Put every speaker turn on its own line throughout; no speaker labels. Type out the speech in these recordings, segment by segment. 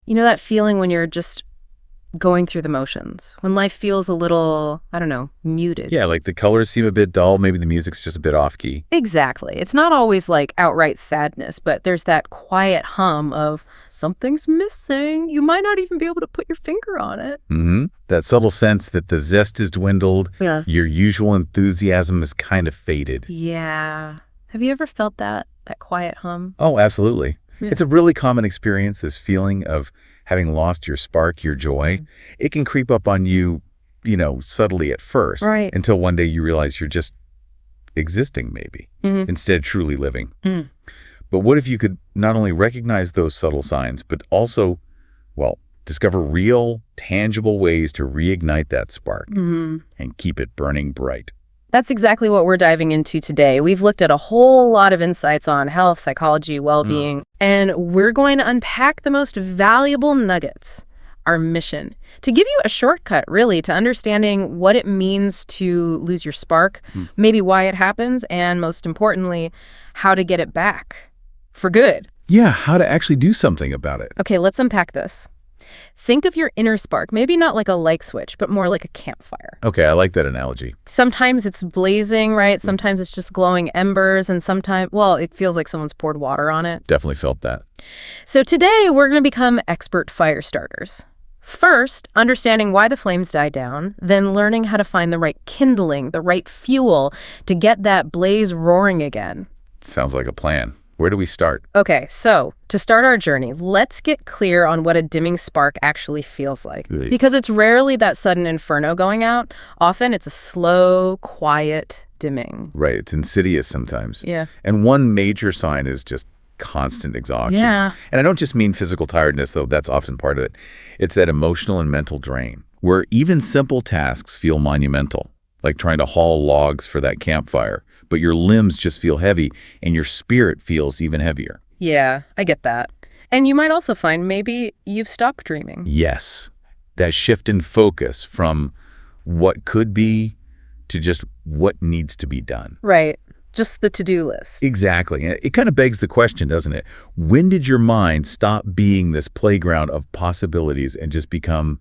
You know that feeling when you're just going through the motions, when life feels a little, I don't know, muted?
Yeah, like the colors seem a bit dull, maybe the music's just a bit off-key.
Exactly. It's not always like outright sadness, but there's that quiet hum of something's missing. You might not even be able to put your finger on it.
Mm-hmm. That subtle sense that the zest is dwindled,
Yeah.
your usual enthusiasm is kind of faded.
Yeah. Have you ever felt that quiet hum?
Oh, absolutely.
Yeah.
It's a really common experience, this feeling of having lost your spark, your joy. It can creep up on you, subtly at first.
Right.
Until one day you realize you're just existing, maybe, instead of truly living.
Mm.
But what if you could not only recognize those subtle signs, but also, discover real, tangible ways to reignite that spark and keep it burning bright?
That's exactly what we're diving into today. We've looked at a whole lot of insights on health, psychology, well-being, and we're going to unpack the most valuable nuggets, our mission, to give you a shortcut, really, to understanding what it means to lose your spark, maybe why it happens, and most importantly, how to get it back for good.
Yeah, how to actually do something about it.
Okay, let's unpack this. Think of your inner spark, maybe not like a light switch, but more like a campfire.
Okay, I like that analogy.
Sometimes it's blazing, right? Sometimes it's just glowing embers, and sometimes, it feels like someone's poured water on it.
Definitely felt that.
So today, we're going to become expert fire starters. First, understanding why the flames die down, then learning how to find the right kindling, the right fuel to get that blaze roaring again.
Sounds like a plan. Where do we start?
Okay, so to start our journey, let's get clear on what a dimming spark actually feels like.
Really?
Because it's rarely that sudden inferno going out. Often it's a slow, quiet dimming.
Right, it's insidious sometimes.
Yeah.
And one major sign is just constant exhaustion.
Yeah.
And I don't just mean physical tiredness, though that's often part of it. It's that emotional and mental drain, where even simple tasks feel monumental, like trying to haul logs for that campfire, but your limbs just feel heavy and your spirit feels even heavier.
Yeah, I get that. And you might also find maybe you've stopped dreaming.
Yes, that shift in focus from what could be to just what needs to be done.
Right. Just the to-do list.
Exactly. It kind of begs the question, doesn't it? When did your mind stop being this playground of possibilities and just become,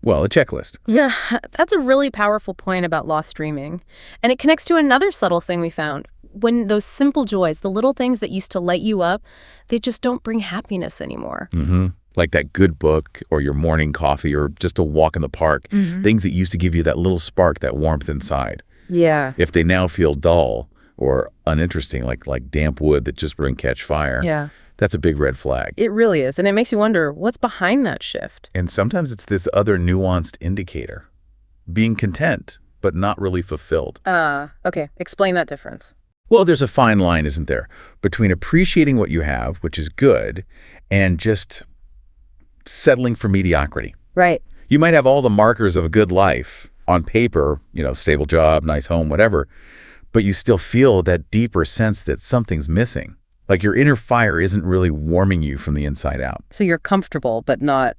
a checklist?
Yeah, that's a really powerful point about lost dreaming. And it connects to another subtle thing we found. When those simple joys, the little things that used to light you up, they just don't bring happiness anymore.
Mm-hmm. Like that good book or your morning coffee or just a walk in the park. Things that used to give you that little spark, that warmth inside.
Yeah.
If they now feel dull or uninteresting, like damp wood that just wouldn't catch fire,
Yeah.
that's a big red flag.
It really is. And it makes you wonder, what's behind that shift?
And sometimes it's this other nuanced indicator. Being content, but not really fulfilled.
Okay. Explain that difference.
Well, there's a fine line, isn't there, between appreciating what you have, which is good, and just settling for mediocrity.
Right.
You might have all the markers of a good life on paper, stable job, nice home, whatever, but you still feel that deeper sense that something's missing. Like your inner fire isn't really warming you from the inside out.
So you're comfortable, but not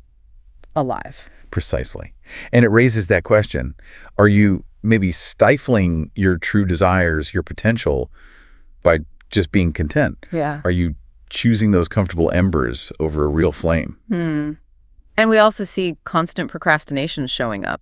alive.
Precisely. And it raises that question. Are you maybe stifling your true desires, your potential, by just being content?
Yeah.
Are you choosing those comfortable embers over a real flame?
And we also see constant procrastination showing up.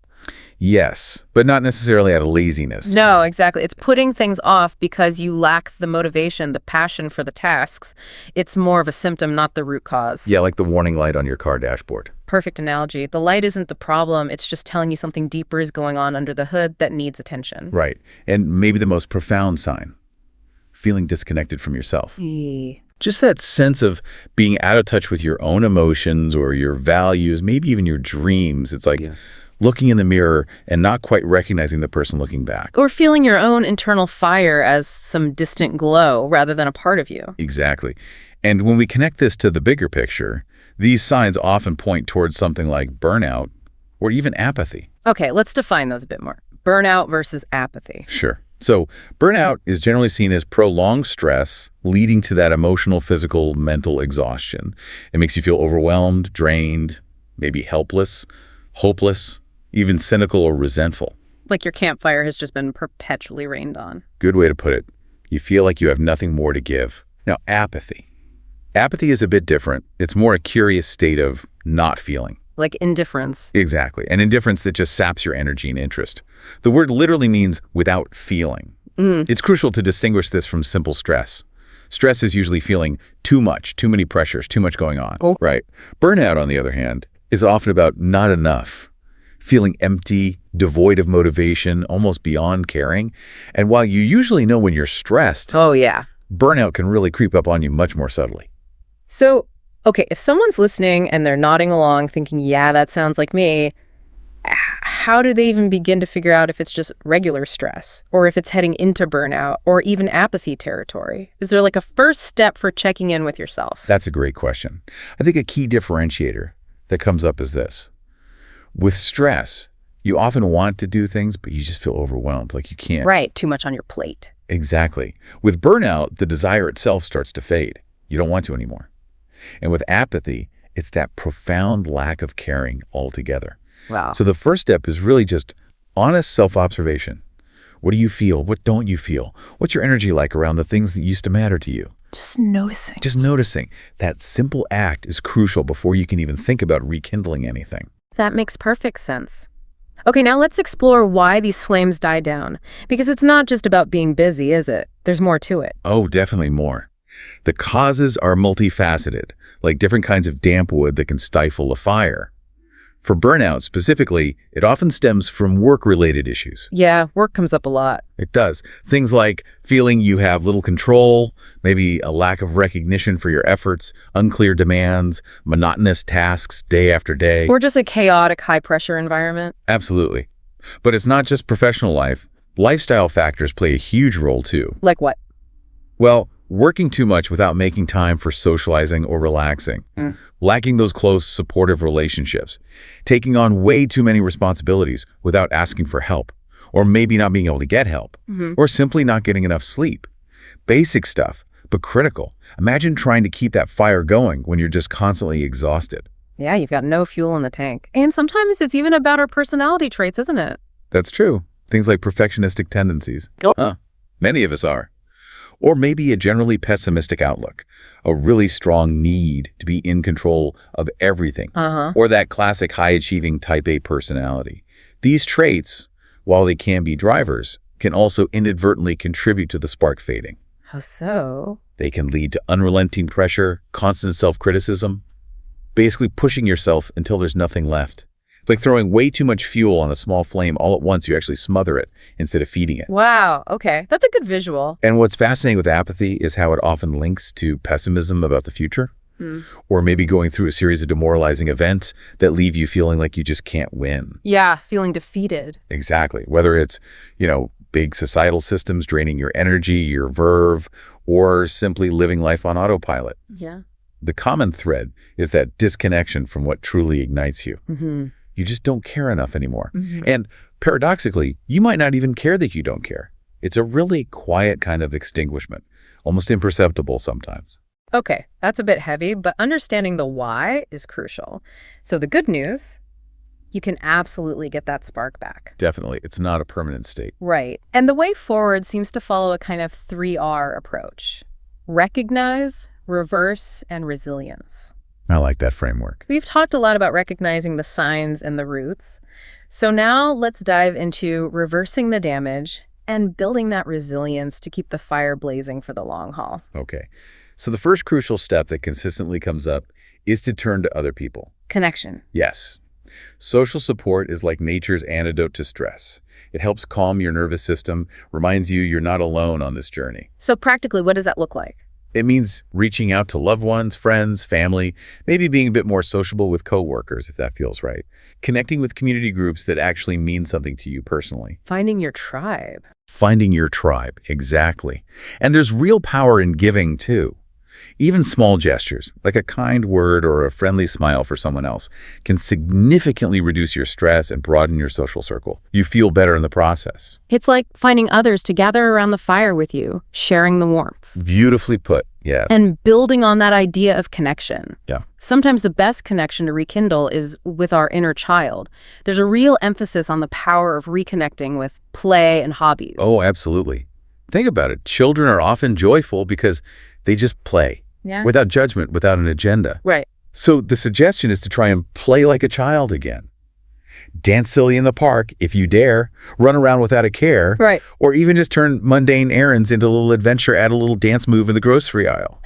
Yes, but not necessarily out of laziness.
No, exactly. It's putting things off because you lack the motivation, the passion for the tasks. It's more of a symptom, not the root cause.
Yeah, like the warning light on your car dashboard.
Perfect analogy. The light isn't the problem. It's just telling you something deeper is going on under the hood that needs attention.
Right. And maybe the most profound sign, feeling disconnected from yourself. Just that sense of being out of touch with your own emotions or your values, maybe even your dreams. It's like looking in the mirror and not quite recognizing the person looking back.
Or feeling your own internal fire as some distant glow rather than a part of you.
Exactly. And when we connect this to the bigger picture, these signs often point towards something like burnout or even apathy.
Okay, let's define those a bit more. Burnout versus apathy.
Sure. So burnout is generally seen as prolonged stress leading to that emotional, physical, mental exhaustion. It makes you feel overwhelmed, drained, maybe helpless, hopeless, even cynical or resentful.
Like your campfire has just been perpetually rained on.
Good way to put it. You feel like you have nothing more to give. Now, apathy. Apathy is a bit different. It's more a curious state of not feeling.
Like indifference.
Exactly. An indifference that just saps your energy and interest. The word literally means without feeling. It's crucial to distinguish this from simple stress. Stress is usually feeling too much, too many pressures, too much going on.
Oh.
Right. Burnout, on the other hand, is often about not enough, feeling empty, devoid of motivation, almost beyond caring. And while you usually know when you're stressed,
Oh, yeah.
burnout can really creep up on you much more subtly.
So, okay, if someone's listening and they're nodding along thinking, yeah, that sounds like me, how do they even begin to figure out if it's just regular stress or if it's heading into burnout or even apathy territory? Is there like a first step for checking in with yourself?
That's a great question. I think a key differentiator that comes up is this. With stress, you often want to do things, but you just feel overwhelmed, like you can't.
Right, too much on your plate.
Exactly. With burnout, the desire itself starts to fade. You don't want to anymore. And with apathy, it's that profound lack of caring altogether.
Wow.
So the first step is really just honest self-observation. What do you feel? What don't you feel? What's your energy like around the things that used to matter to you?
Just noticing.
Just noticing. That simple act is crucial before you can even think about rekindling anything.
That makes perfect sense. Okay, now let's explore why these flames die down. Because it's not just about being busy, is it? There's more to it.
Oh, definitely more. The causes are multifaceted, like different kinds of damp wood that can stifle a fire. For burnout specifically, it often stems from work-related issues.
Yeah, work comes up a lot.
It does. Things like feeling you have little control, maybe a lack of recognition for your efforts, unclear demands, monotonous tasks day after day.
Or just a chaotic, high-pressure environment.
Absolutely. But it's not just professional life. Lifestyle factors play a huge role too.
Like what?
Well, working too much without making time for socializing or relaxing. Lacking those close, supportive relationships. Taking on way too many responsibilities without asking for help. Or maybe not being able to get help. Or simply not getting enough sleep. Basic stuff, but critical. Imagine trying to keep that fire going when you're just constantly exhausted.
Yeah, you've got no fuel in the tank. And sometimes it's even about our personality traits, isn't it?
That's true. Things like perfectionistic tendencies. Many of us are. Or maybe a generally pessimistic outlook, a really strong need to be in control of everything, or that classic high-achieving type A personality. These traits, while they can be drivers, can also inadvertently contribute to the spark fading.
How so?
They can lead to unrelenting pressure, constant self-criticism, basically pushing yourself until there's nothing left. It's like throwing way too much fuel on a small flame all at once. You actually smother it instead of feeding it.
Wow, okay. That's a good visual.
And what's fascinating with apathy is how it often links to pessimism about the future, or maybe going through a series of demoralizing events that leave you feeling like you just can't win.
Yeah, feeling defeated.
Exactly. Whether it's, big societal systems draining your energy, your verve, or simply living life on autopilot.
Yeah.
The common thread is that disconnection from what truly ignites you. You just don't care enough anymore. And paradoxically, you might not even care that you don't care. It's a really quiet kind of extinguishment, almost imperceptible sometimes.
Okay, that's a bit heavy, but understanding the why is crucial. So the good news, you can absolutely get that spark back.
Definitely. It's not a permanent state.
Right. And the way forward seems to follow a kind of 3R approach. Recognize, reverse, and resilience.
I like that framework.
We've talked a lot about recognizing the signs and the roots. So now let's dive into reversing the damage and building that resilience to keep the fire blazing for the long haul.
Okay. So the first crucial step that consistently comes up is to turn to other people.
Connection.
Yes. Social support is like nature's antidote to stress. It helps calm your nervous system, reminds you you're not alone on this journey.
So practically, what does that look like?
It means reaching out to loved ones, friends, family, maybe being a bit more sociable with coworkers if that feels right. Connecting with community groups that actually mean something to you personally.
Finding your tribe.
Finding your tribe, exactly. And there's real power in giving too. Even small gestures, like a kind word or a friendly smile for someone else, can significantly reduce your stress and broaden your social circle. You feel better in the process.
It's like finding others to gather around the fire with you, sharing the warmth.
Beautifully put, yeah.
And building on that idea of connection.
Yeah.
Sometimes the best connection to rekindle is with our inner child. There's a real emphasis on the power of reconnecting with play and hobbies.
Oh, absolutely. Think about it. Children are often joyful because they just play.
Yeah.
without judgment, without an agenda.
Right.
So the suggestion is to try and play like a child again. Dance silly in the park, if you dare, run around without a care,
Right.
or even just turn mundane errands into a little adventure, add a little dance move in the grocery aisle.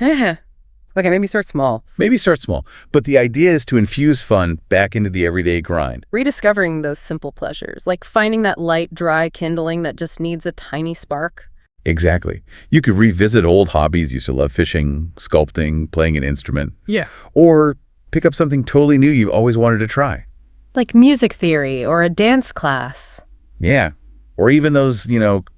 Okay, maybe start small.
Maybe start small, but the idea is to infuse fun back into the everyday grind.
Rediscovering those simple pleasures, like finding that light, dry kindling that just needs a tiny spark.
Exactly. You could revisit old hobbies. You used to love fishing, sculpting, playing an instrument.
Yeah.
Or pick up something totally new you've always wanted to try.
Like music theory or a dance class.
Yeah. Or even those,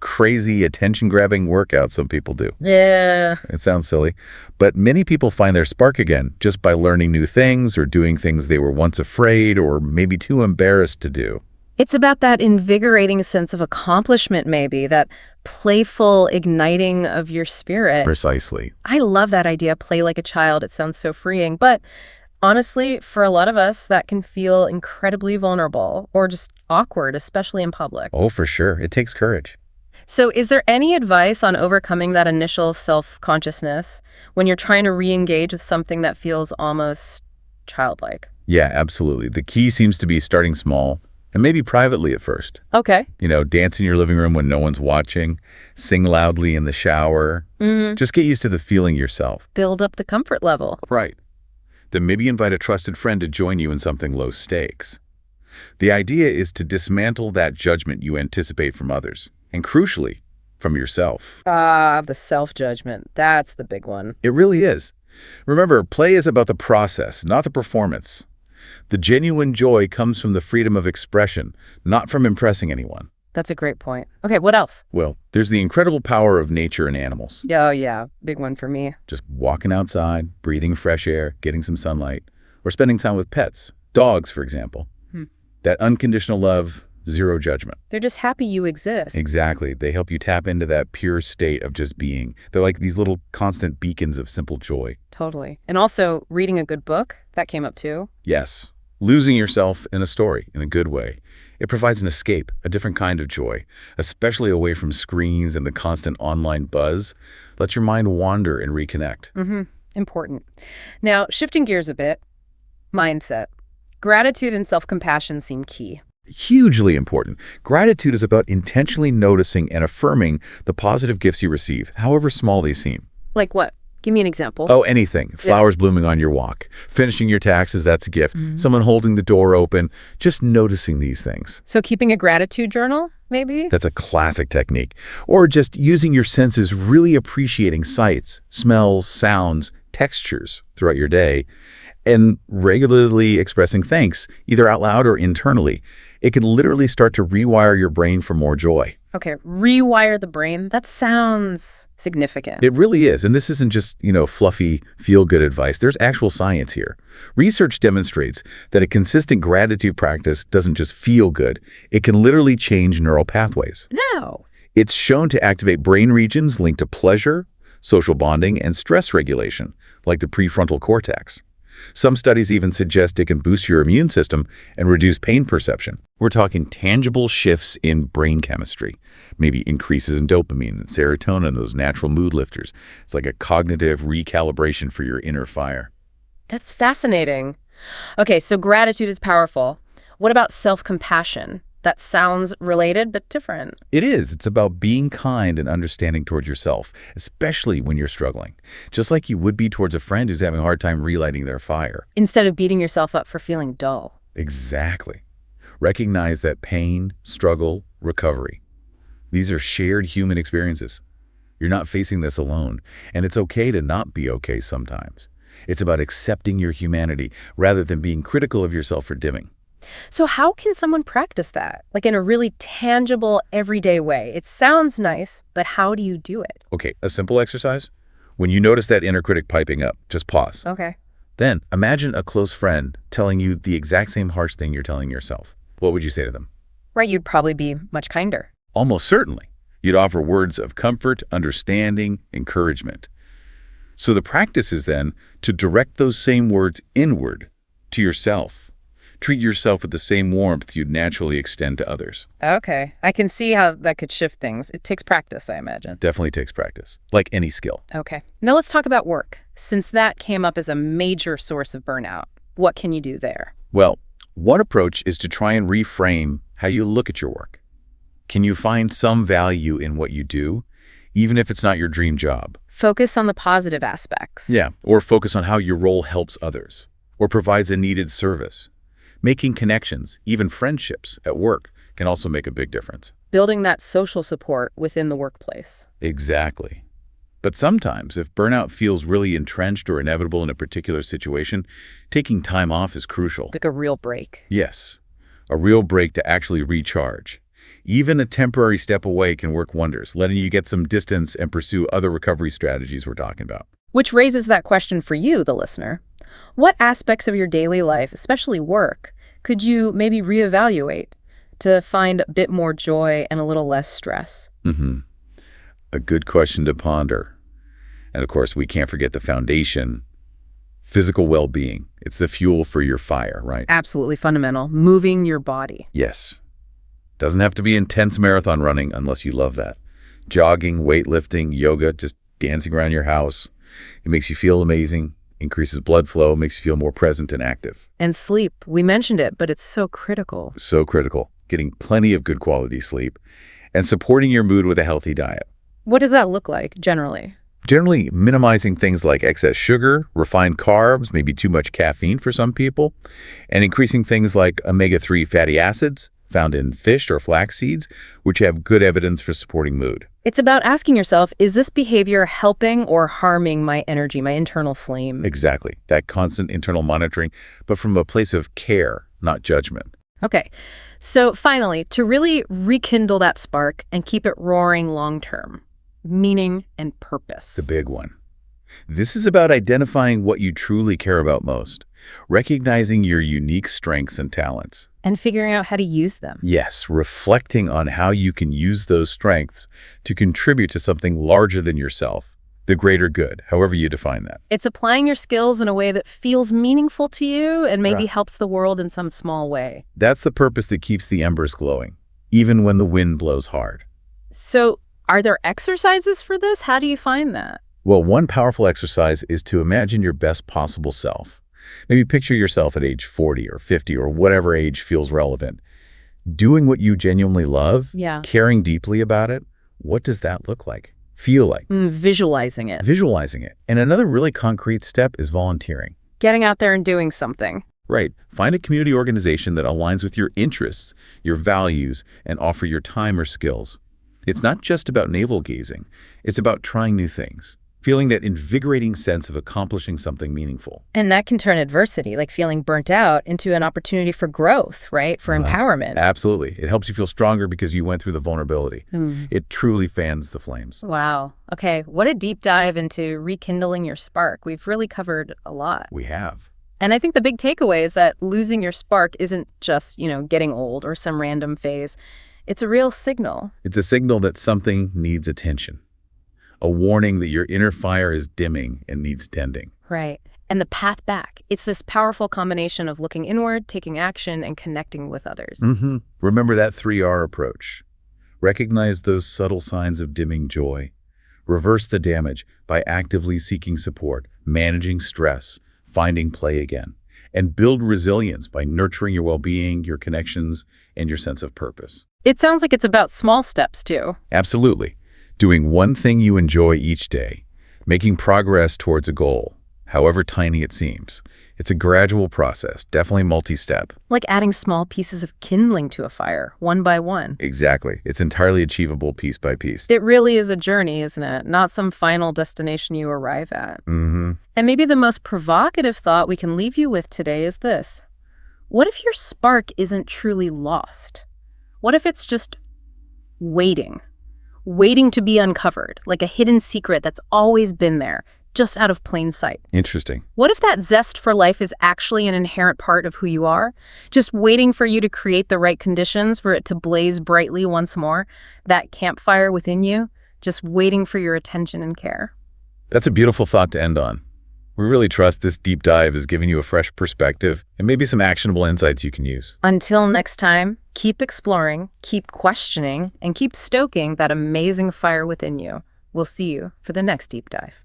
crazy attention-grabbing workouts some people do.
Yeah.
It sounds silly, but many people find their spark again just by learning new things or doing things they were once afraid or maybe too embarrassed to do.
It's about that invigorating sense of accomplishment, maybe, that playful igniting of your spirit.
Precisely.
I love that idea, play like a child. It sounds so freeing. But honestly, for a lot of us, that can feel incredibly vulnerable or just awkward, especially in public.
Oh, for sure. It takes courage.
So is there any advice on overcoming that initial self-consciousness when you're trying to re-engage with something that feels almost childlike?
Yeah, absolutely. The key seems to be starting small and maybe privately at first.
Okay.
Dance in your living room when no one's watching, sing loudly in the shower. Just get used to the feeling yourself.
Build up the comfort level.
Right. Then maybe invite a trusted friend to join you in something low stakes. The idea is to dismantle that judgment you anticipate from others, and crucially, from yourself.
The self-judgment. That's the big one.
It really is. Remember, play is about the process, not the performance. The genuine joy comes from the freedom of expression, not from impressing anyone.
That's a great point. Okay, what else?
Well, there's the incredible power of nature and animals.
Oh, yeah. Big one for me.
Just walking outside, breathing fresh air, getting some sunlight, or spending time with pets, dogs, for example. That unconditional love, zero judgment.
They're just happy you exist.
Exactly. They help you tap into that pure state of just being. They're like these little constant beacons of simple joy.
Totally. And also, reading a good book, that came up too.
Yes. Losing yourself in a story in a good way. It provides an escape, a different kind of joy, especially away from screens and the constant online buzz. Let your mind wander and reconnect.
Important. Now, shifting gears a bit, mindset. Gratitude and self-compassion seem key.
Hugely important. Gratitude is about intentionally noticing and affirming the positive gifts you receive, however small they seem.
Like what? Give me an example.
Oh, anything. Flowers blooming on your walk. Finishing your taxes, that's a gift. Someone holding the door open. Just noticing these things.
So keeping a gratitude journal, maybe?
That's a classic technique. Or just using your senses, really appreciating sights, smells, sounds, textures throughout your day, and regularly expressing thanks, either out loud or internally. It can literally start to rewire your brain for more joy.
Okay, rewire the brain. That sounds significant.
It really is. And this isn't just, fluffy, feel-good advice. There's actual science here. Research demonstrates that a consistent gratitude practice doesn't just feel good. It can literally change neural pathways.
No.
It's shown to activate brain regions linked to pleasure, social bonding, and stress regulation, like the prefrontal cortex. Some studies even suggest it can boost your immune system and reduce pain perception. We're talking tangible shifts in brain chemistry, maybe increases in dopamine and serotonin, those natural mood lifters. It's like a cognitive recalibration for your inner fire.
That's fascinating. Okay, so gratitude is powerful. What about self-compassion? That sounds related, but different.
It is. It's about being kind and understanding towards yourself, especially when you're struggling, just like you would be towards a friend who's having a hard time relighting their fire.
Instead of beating yourself up for feeling dull.
Exactly. Recognize that pain, struggle, recovery. These are shared human experiences. You're not facing this alone, and it's okay to not be okay sometimes. It's about accepting your humanity rather than being critical of yourself for dimming.
So how can someone practice that? Like in a really tangible, everyday way? It sounds nice, but how do you do it?
Okay, a simple exercise. When you notice that inner critic piping up, just pause.
Okay.
Then imagine a close friend telling you the exact same harsh thing you're telling yourself. What would you say to them?
Right, you'd probably be much kinder.
Almost certainly. You'd offer words of comfort, understanding, encouragement. So the practice is then to direct those same words inward to yourself. Treat yourself with the same warmth you'd naturally extend to others.
Okay. I can see how that could shift things. It takes practice, I imagine.
Definitely takes practice, like any skill.
Okay. Now let's talk about work. Since that came up as a major source of burnout, what can you do there?
Well, one approach is to try and reframe how you look at your work. Can you find some value in what you do, even if it's not your dream job?
Focus on the positive aspects.
Yeah, or focus on how your role helps others or provides a needed service. Making connections, even friendships at work, can also make a big difference.
Building that social support within the workplace.
Exactly. But sometimes, if burnout feels really entrenched or inevitable in a particular situation, taking time off is crucial.
Like a real break.
Yes, a real break to actually recharge. Even a temporary step away can work wonders, letting you get some distance and pursue other recovery strategies we're talking about.
Which raises that question for you, the listener. What aspects of your daily life, especially work, could you maybe reevaluate to find a bit more joy and a little less stress?
A good question to ponder. And of course, we can't forget the foundation, physical well-being. It's the fuel for your fire, right?
Absolutely fundamental. Moving your body.
Yes. Doesn't have to be intense marathon running unless you love that. Jogging, weightlifting, yoga, just dancing around your house. It makes you feel amazing, increases blood flow, makes you feel more present and active.
And sleep. We mentioned it, but it's so critical.
So critical. Getting plenty of good quality sleep and supporting your mood with a healthy diet.
What does that look like, generally?
Generally, minimizing things like excess sugar, refined carbs, maybe too much caffeine for some people, and increasing things like omega-3 fatty acids found in fish or flax seeds, which have good evidence for supporting mood.
It's about asking yourself, is this behavior helping or harming my energy, my internal flame?
Exactly. That constant internal monitoring, but from a place of care, not judgment.
Okay. So finally, to really rekindle that spark and keep it roaring long-term, meaning and purpose.
The big one. This is about identifying what you truly care about most, recognizing your unique strengths and talents.
And figuring out how to use them.
Yes, reflecting on how you can use those strengths to contribute to something larger than yourself, the greater good, however you define that.
It's applying your skills in a way that feels meaningful to you and maybe
Right.
helps the world in some small way.
That's the purpose that keeps the embers glowing, even when the wind blows hard.
So are there exercises for this? How do you find that?
Well, one powerful exercise is to imagine your best possible self. Maybe picture yourself at age 40 or 50 or whatever age feels relevant. Doing what you genuinely love,
Yeah.
caring deeply about it, what does that look like? Feel like?
Visualizing it.
Visualizing it. And another really concrete step is volunteering.
Getting out there and doing something.
Right. Find a community organization that aligns with your interests, your values, and offer your time or skills. It's not just about navel-gazing. It's about trying new things, feeling that invigorating sense of accomplishing something meaningful.
And that can turn adversity, like feeling burnt out, into an opportunity for growth, right? For empowerment.
Absolutely. It helps you feel stronger because you went through the vulnerability. It truly fans the flames.
Wow. Okay. What a deep dive into rekindling your spark. We've really covered a lot.
We have.
And I think the big takeaway is that losing your spark isn't just, getting old or some random phase. It's a real signal.
It's a signal that something needs attention. A warning that your inner fire is dimming and needs tending.
Right. And the path back. It's this powerful combination of looking inward, taking action, and connecting with others.
Remember that 3R approach. Recognize those subtle signs of dimming joy. Reverse the damage by actively seeking support, managing stress, finding play again. And build resilience by nurturing your well-being, your connections, and your sense of purpose.
It sounds like it's about small steps, too.
Absolutely. Doing one thing you enjoy each day, making progress towards a goal, however tiny it seems. It's a gradual process, definitely multi-step.
Like adding small pieces of kindling to a fire, one by one.
Exactly. It's entirely achievable piece by piece.
It really is a journey, isn't it? Not some final destination you arrive at. And maybe the most provocative thought we can leave you with today is this. What if your spark isn't truly lost? What if it's just waiting to be uncovered, like a hidden secret that's always been there, just out of plain sight?
Interesting.
What if that zest for life is actually an inherent part of who you are, just waiting for you to create the right conditions for it to blaze brightly once more? That campfire within you, just waiting for your attention and care.
That's a beautiful thought to end on. We really trust this deep dive is giving you a fresh perspective and maybe some actionable insights you can use.
Until next time, keep exploring, keep questioning, and keep stoking that amazing fire within you. We'll see you for the next deep dive.